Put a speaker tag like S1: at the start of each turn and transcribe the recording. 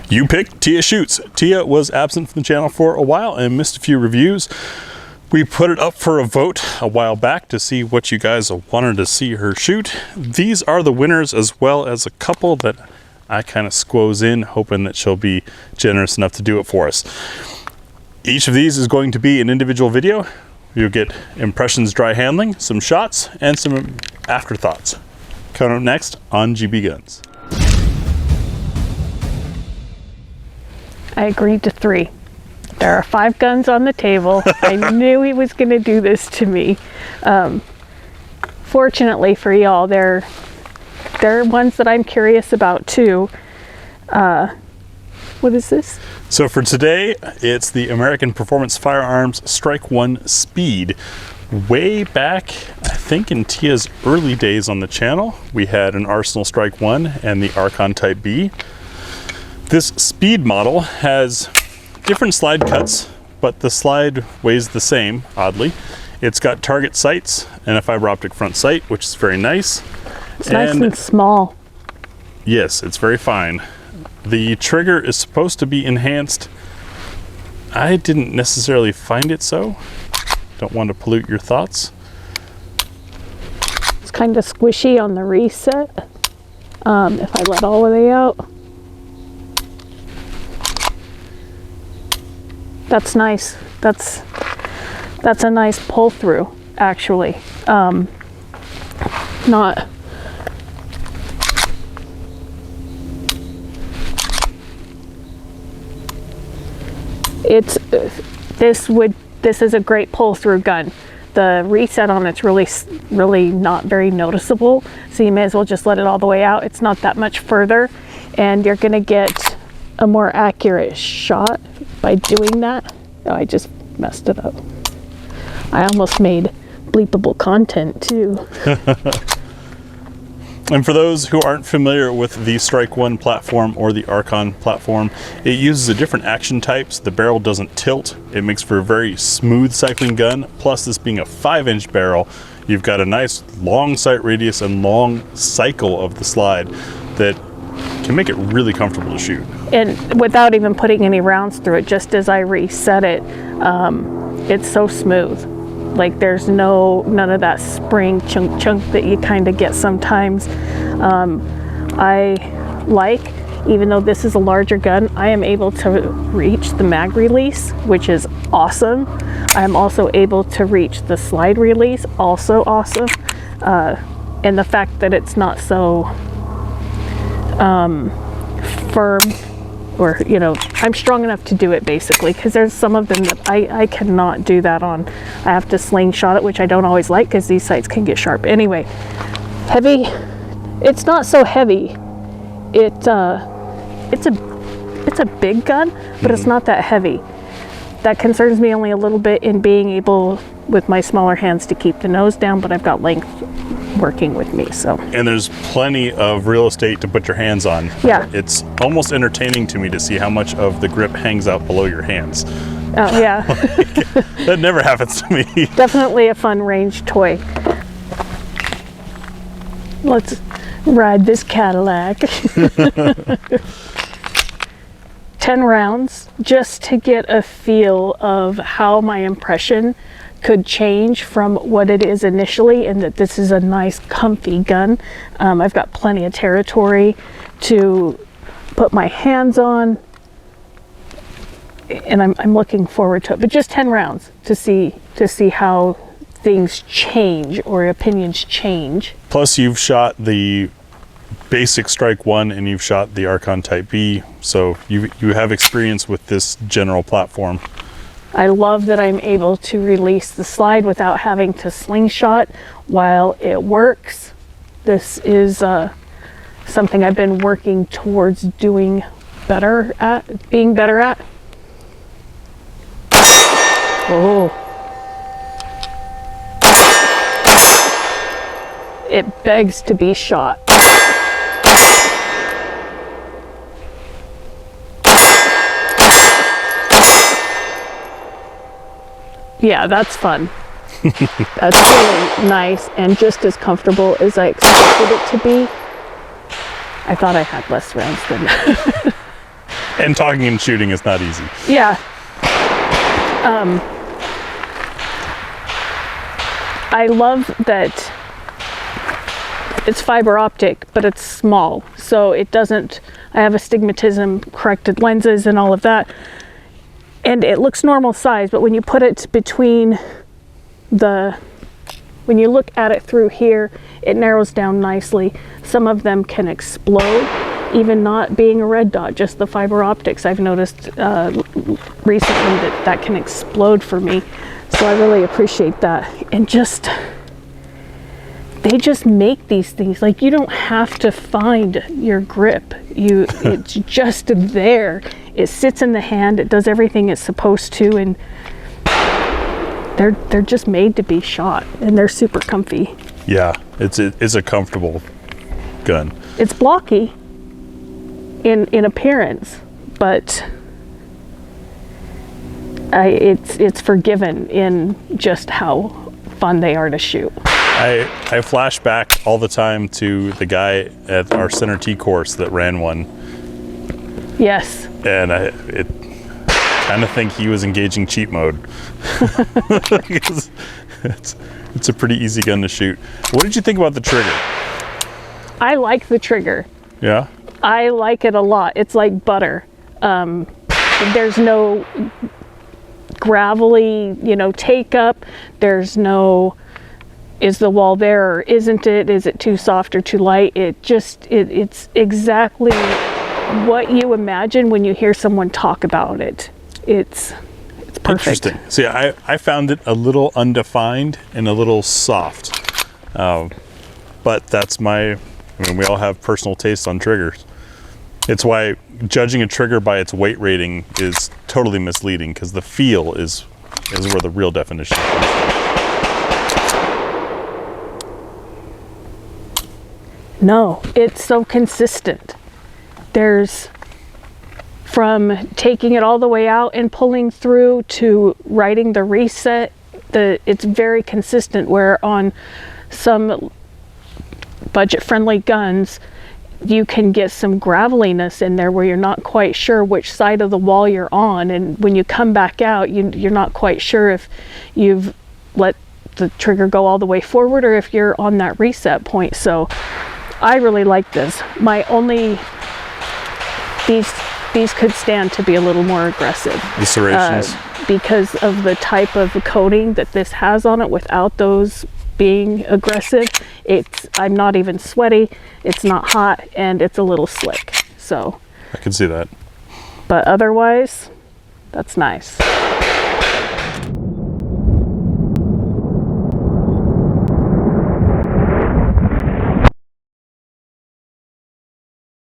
S1: You picked Teya Shoots. Teya was absent from the channel for a while and missed a few reviews. We put it up for a vote a while back to see what you guys wanted to see her shoot. These are the winners, as well as a couple that I kind of squoze in, hoping that she'll be generous enough to do it for us. Each of these is going to be an individual video. You'll get impressions, dry handling, some shots, and some afterthoughts. Coming up next on GBGuns.
S2: I agreed to 3. There are 5 guns on the table. I knew he was going to do this to me. Fortunately for y'all, they're ones that I'm curious about too. What is this?
S1: So for today, it's the American Performance Firearms Strike One Speed. Way back, I think in Teya's early days on the channel, we had an Arsenal Strike One and the Archon Type B. This speed model has different slide cuts, but the slide weighs the same, oddly. It's got target sights and a fiber optic front sight, which is very nice.
S2: It's nice and small.
S1: Yes, it's very fine. The trigger is supposed to be enhanced. I didn't necessarily find it so. Don't want to pollute your thoughts.
S2: It's kind of squishy on the reset. If I let all the way out. That's nice. That's a nice pull through, actually. Not. It's this is a great pull through gun. The reset on it's really not very noticeable, so you may as well just let it all the way out. It's not that much further, and you're gonna get a more accurate shot by doing that. Oh, I just messed it up. I almost made bleepable content too.
S1: And for those who aren't familiar with the Strike One platform or the Archon platform, it uses a different action types. The barrel doesn't tilt. It makes for a very smooth cycling gun. Plus, this being a 5-inch barrel, you've got a nice long sight radius and long cycle of the slide that can make it really comfortable to shoot.
S2: And without even putting any rounds through it, just as I reset it, it's so smooth. Like there's none of that spring chunk that you kind of get sometimes. I like, even though this is a larger gun, I am able to reach the mag release, which is awesome. I'm also able to reach the slide release, also awesome. And the fact that it's not so firm, or I'm strong enough to do it basically, because there's some of them that I cannot do that on. I have to slingshot it, which I don't always like because these sights can get sharp. Anyway, heavy, it's not so heavy. It's a big gun, but it's not that heavy. That concerns me only a little bit in being able with my smaller hands to keep the nose down, but I've got length working with me, so. And
S1: there's plenty of real estate to put your hands on.
S2: Yeah.
S1: It's almost entertaining to me to see how much of the grip hangs out below your hands.
S2: Oh, yeah.
S1: That never happens to me.
S2: Definitely a fun range toy. Let's ride this Cadillac. 10 rounds just to get a feel of how my impression could change from what it is initially, and that this is a nice comfy gun. I've got plenty of territory to put my hands on, and I'm looking forward to it. But just 10 rounds to see how things change or opinions change.
S1: Plus you've shot the basic Strike One and you've shot the Archon Type B, so you have experience with this general platform.
S2: I love that I'm able to release the slide without having to slingshot while it works. This is something I've been working towards being better at. Oh. It begs to be shot. Yeah, that's fun. That's really nice and just as comfortable as I expected it to be. I thought I had less rounds than that.
S1: And talking and shooting is not easy.
S2: Yeah. I love that it's fiber optic, but it's small. So it doesn't, I have astigmatism, corrected lenses and all of that. And it looks normal size, but when you put it between when you look at it through here, it narrows down nicely. Some of them can explode, even not being a red dot, just the fiber optics. I've noticed recently that can explode for me. So I really appreciate that. And they just make these things. Like, you don't have to find your grip. It's just there. It sits in the hand. It does everything it's supposed to, and they're just made to be shot, and they're super comfy.
S1: Yeah, it's a comfortable gun.
S2: It's blocky in appearance, but it's forgiven in just how fun they are to shoot.
S1: I flash back all the time to the guy at our Center T course that ran one.
S2: Yes.
S1: And I kind of think he was engaging cheat mode. It's a pretty easy gun to shoot. What did you think about the trigger?
S2: I like the trigger.
S1: Yeah?
S2: I like it a lot. It's like butter. There's no gravelly, take up. There's no, is the wall there or isn't it? Is it too soft or too light? It's exactly what you imagine when you hear someone talk about it. It's perfect.
S1: Interesting. See, I found it a little undefined and a little soft. But that's we all have personal taste on triggers. It's why judging a trigger by its weight rating is totally misleading, because the feel is where the real definition comes from.
S2: No, it's so consistent. There's, from taking it all the way out and pulling through to writing the reset, it's very consistent, where on some budget-friendly guns, you can get some graveliness in there where you're not quite sure which side of the wall you're on, and when you come back out, you're not quite sure if you've let the trigger go all the way forward or if you're on that reset point. So I really like this. These could stand to be a little more aggressive.
S1: The serrations.
S2: Because of the type of coating that this has on it without those being aggressive. I'm not even sweaty, it's not hot, and it's a little slick. So
S1: I can see that.
S2: But otherwise, that's nice.